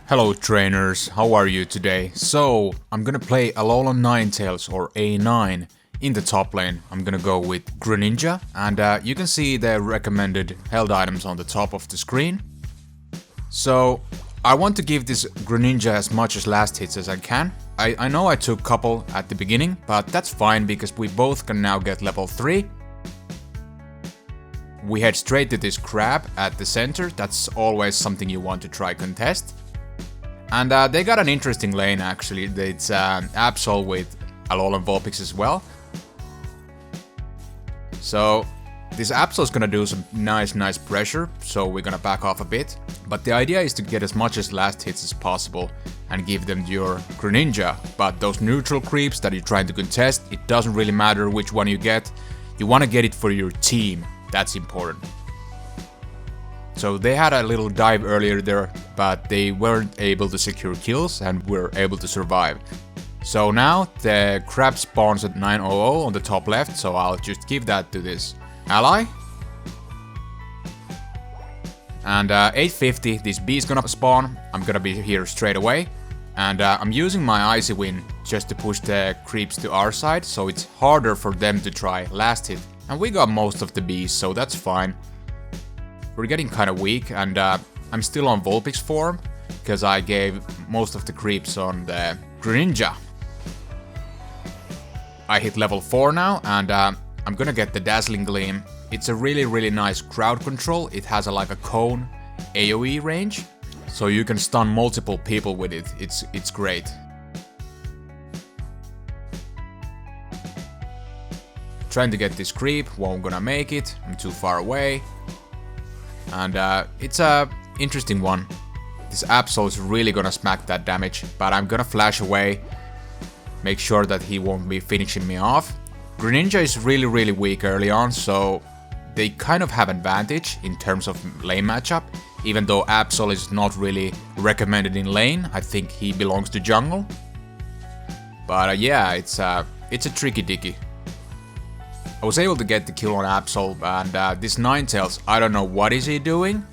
Hello trainers, how are you today? So, I'm gonna play Alolan Ninetales or A9 in the top lane. I'm gonna go with Greninja, and you can see the recommended held items on the top of the screen. So, I want to give this Greninja as much as last hits as I can. I know I took couple at the beginning, but that's fine because we both can now get level 3. We head straight to this crab at the center, that's always something you want to try contest. And they got an interesting lane actually, it's Absol with Alolan Vulpix as well. So this Absol is gonna do some nice pressure, so we're gonna back off a bit. But the idea is to get as much as last hits as possible and give them your Greninja. But those neutral creeps that you're trying to contest, it doesn't really matter which one you get. You wanna get it for your team, that's important. So they had a little dive earlier there, but they weren't able to secure kills and were able to survive. So now the crab spawns at 900 on the top left, so I'll just give that to this ally. And 850, this bee is gonna spawn, I'm gonna be here straight away. And I'm using my Icy Wind just to push the creeps to our side, so it's harder for them to try last hit. And we got most of the bees, so that's fine. We're getting kinda weak, and I'm still on Vulpix form, because I gave most of the creeps on the Greninja. I hit level 4 now, and I'm gonna get the Dazzling Gleam. It's a really nice crowd control. It has like a cone AoE range, so you can stun multiple people with it. It's great. Trying to get this creep, won't gonna make it, I'm too far away. And it's a interesting one. This Absol is really gonna smack that damage, but I'm gonna flash away. Make sure that he won't be finishing me off. Greninja is really weak early on, so they kind of have advantage in terms of lane matchup. Even though Absol is not really recommended in lane, I think he belongs to jungle. But yeah, it's a tricky dicky. I was able to get the kill on Absol, and this Ninetales, I don't know what is he doing,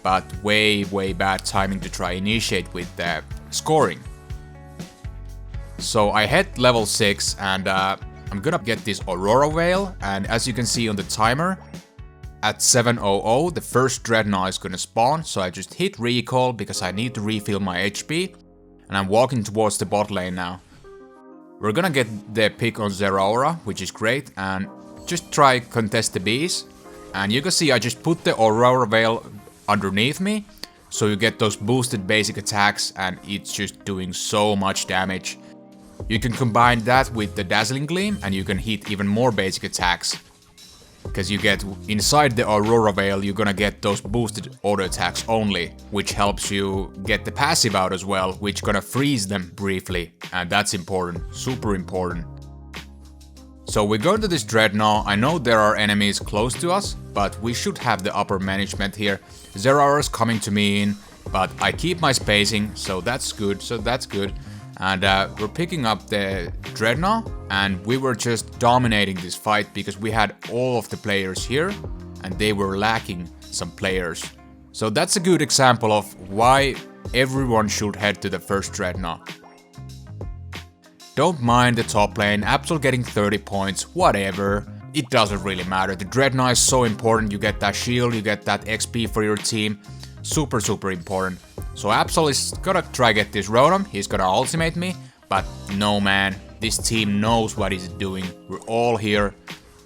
but way bad timing to try initiate with the scoring. So I hit level 6, and I'm gonna get this Aurora Veil, and as you can see on the timer, at 700 the first Dreadnought is gonna spawn, so I just hit recall because I need to refill my HP, and I'm walking towards the bot lane now. We're gonna get the pick on Aurora, which is great, and just try contest the bees. And you can see I just put the Aurora Veil underneath me, so you get those boosted basic attacks, and it's just doing so much damage. You can combine that with the Dazzling Gleam, and you can hit even more basic attacks. Because you get inside the Aurora Veil, you're gonna get those boosted auto attacks only, which helps you get the passive out as well, which gonna freeze them briefly, and that's important, super important. So we go into this Dreadnought. I know there are enemies close to us, but we should have the upper management here. Zeraora's coming to me in, but I keep my spacing, so that's good, And we're picking up the Dreadnought, and we were just dominating this fight because we had all of the players here, and they were lacking some players. So that's a good example of why everyone should head to the first Dreadnought. Don't mind the top lane, Absol getting 30 points, whatever. It doesn't really matter. The Dreadnought is so important, you get that shield, you get that XP for your team. Super important. So Absol is gonna try get this Rotom, he's gonna ultimate me, but no man, this team knows what he's doing. We're all here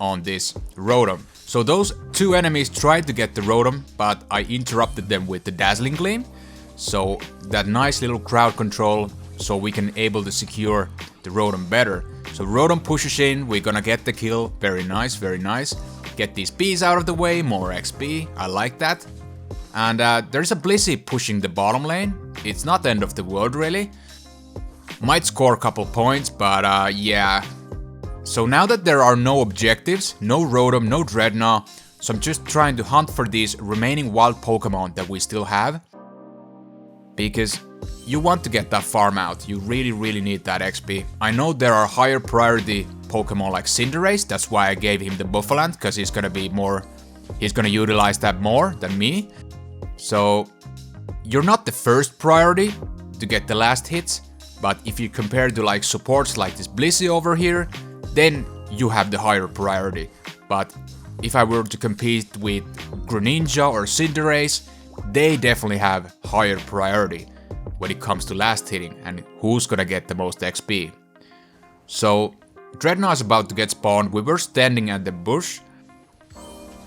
on this Rotom. So those two enemies tried to get the Rotom, but I interrupted them with the Dazzling Gleam. So that nice little crowd control, so we can able to secure the Rotom better. So Rotom pushes in, we're gonna get the kill, very nice. Get these bees out of the way, more XP, I like that. And there's a Blissey pushing the bottom lane, it's not the end of the world really. Might score a couple points, but yeah. So now that there are no objectives, no Rotom, no Dreadnought, so I'm just trying to hunt for these remaining wild Pokemon that we still have. Because you want to get that farm out, you really need that XP. I know there are higher priority Pokemon like Cinderace, that's why I gave him the Buffalant, because he's gonna utilize that more than me. So you're not the first priority, to get the last hits, but if you compare to like supports like this Blissey over here, then you have the higher priority. But if I were to compete with Greninja or Cinderace, they definitely have higher priority when it comes to last hitting and who's gonna get the most XP. So Dreadnought is about to get spawned. We were standing at the bush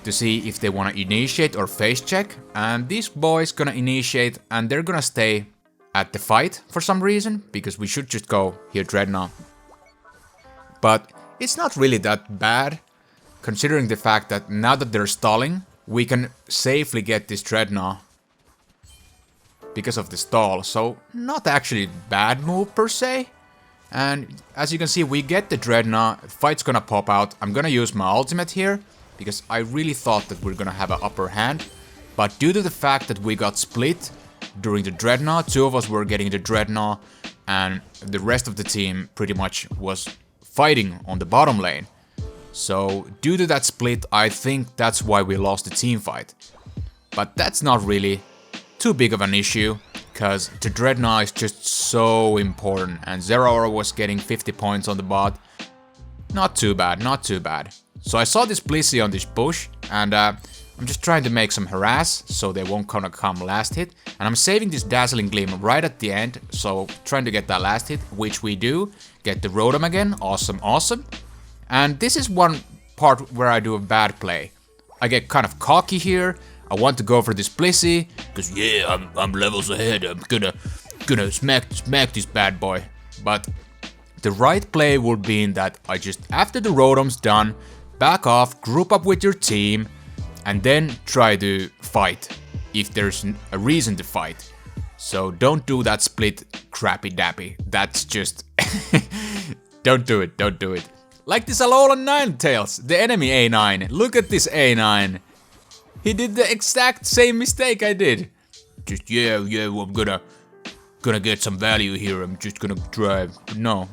to see if they wanna initiate or face check, and these boys gonna initiate and they're gonna stay at the fight for some reason, because we should just go here Dreadnought. But it's not really that bad, considering the fact that now that they're stalling, we can safely get this Dreadnought because of the stall, so not actually bad move per se. And as you can see, we get the Dreadnought, fight's gonna pop out. I'm gonna use my ultimate here, because I really thought that we're gonna have an upper hand. But due to the fact that we got split during the Dreadnought, 2 of us were getting the Dreadnought, and the rest of the team pretty much was fighting on the bottom lane. So due to that split, I think that's why we lost the team fight. But that's not really too big of an issue, because the Dreadnought is just so important, and Zeraora was getting 50 points on the bot. Not too bad, not too bad. So I saw this Blissey on this bush, and I'm just trying to make some harass so they won't gonna come last hit. And I'm saving this Dazzling Gleam right at the end, so trying to get that last hit, which we do. Get the Rotom again, awesome, awesome. And this is one part where I do a bad play. I get kind of cocky here. I want to go for this Blissey, because yeah, I'm levels ahead. I'm gonna smack this bad boy. But the right play would be in that I just, after the Rotom's done, back off, group up with your team, and then try to fight if there's a reason to fight. So don't do that split crappy dappy. That's just don't do it, don't do it. Like this Alolan Ninetales, the enemy A9. Look at this A9. He did the exact same mistake I did. Just yeah, I'm gonna get some value here. I'm just gonna drive. No.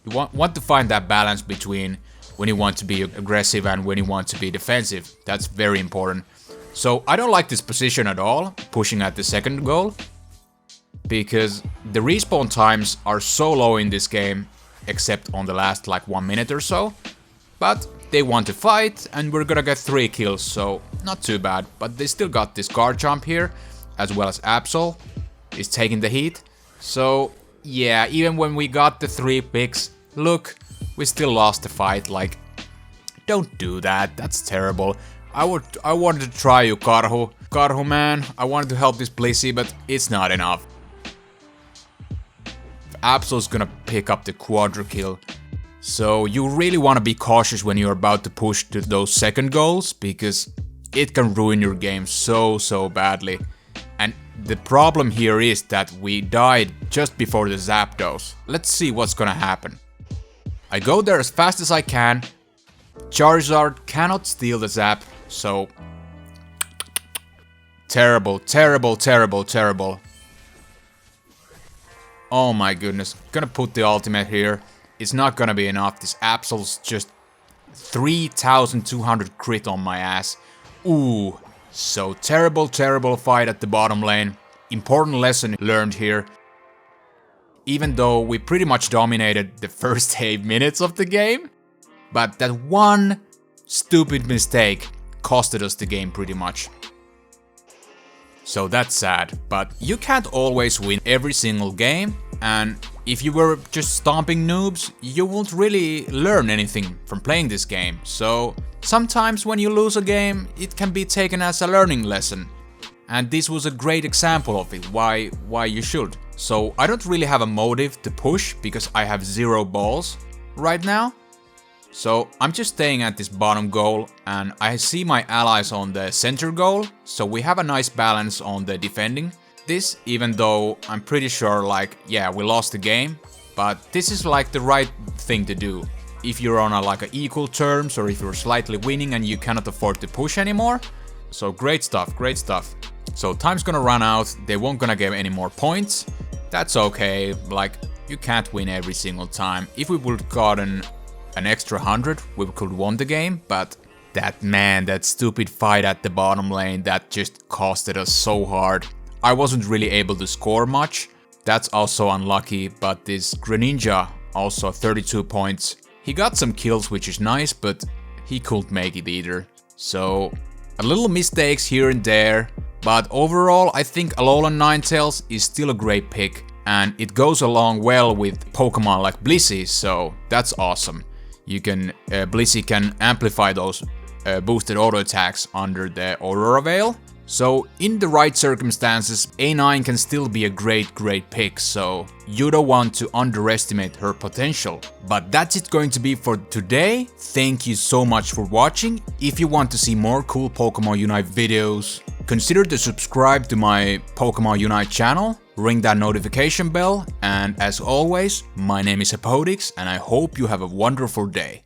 You want to find that balance between when you want to be aggressive and when you want to be defensive. That's very important. So I don't like this position at all, pushing at the second goal, because the respawn times are so low in this game, except on the last like 1 minute or so. But they want to fight, and we're gonna get 3 kills, so not too bad. But they still got this guard jump here, as well as Absol is taking the heat. So yeah, even when we got the 3 picks, look, we still lost the fight. Like, don't do that, that's terrible. I wanted to try you, Karhu. Karhu man, I wanted to help this Blissey, but it's not enough. Absol's gonna pick up the quadra kill. So you really want to be cautious when you're about to push to those second goals, because it can ruin your game so badly. And the problem here is that we died just before the Zapdos. Let's see what's gonna happen. I go there as fast as I can. Charizard cannot steal the Zap, so terrible. Oh my goodness, gonna put the ultimate here. It's not gonna be enough. This Absol's just 3,200 crit on my ass. Ooh, so terrible fight at the bottom lane. Important lesson learned here. Even though we pretty much dominated the first 8 minutes of the game, but that one stupid mistake costed us the game pretty much. So that's sad, but you can't always win every single game, and if you were just stomping noobs, you won't really learn anything from playing this game. So sometimes when you lose a game, it can be taken as a learning lesson. And this was a great example of it, why you should. So I don't really have a motive to push, because I have 0 balls right now. So I'm just staying at this bottom goal, and I see my allies on the center goal, so we have a nice balance on the defending this, even though I'm pretty sure, like, yeah, we lost the game, but this is like the right thing to do. If you're on like a equal terms, or if you're slightly winning and you cannot afford to push anymore. So great stuff. So time's gonna run out, they won't gonna get any more points. That's okay, like, you can't win every single time. If we would gotten an extra 100, we could won the game, but that stupid fight at the bottom lane, that just costed us so hard. I wasn't really able to score much, that's also unlucky, but this Greninja also 32 points. He got some kills, which is nice, but he couldn't make it either. So a little mistakes here and there, but overall I think Alolan Ninetales is still a great pick, and it goes along well with Pokemon like Blissey, so that's awesome. You can Blissey can amplify those boosted auto attacks under the Aurora Veil. So in the right circumstances, A9 can still be a great pick, so you don't want to underestimate her potential. But that's it going to be for today. Thank you so much for watching. If you want to see more cool Pokemon Unite videos, consider to subscribe to my Pokemon Unite channel, ring that notification bell, and as always, my name is Hepodix and I hope you have a wonderful day.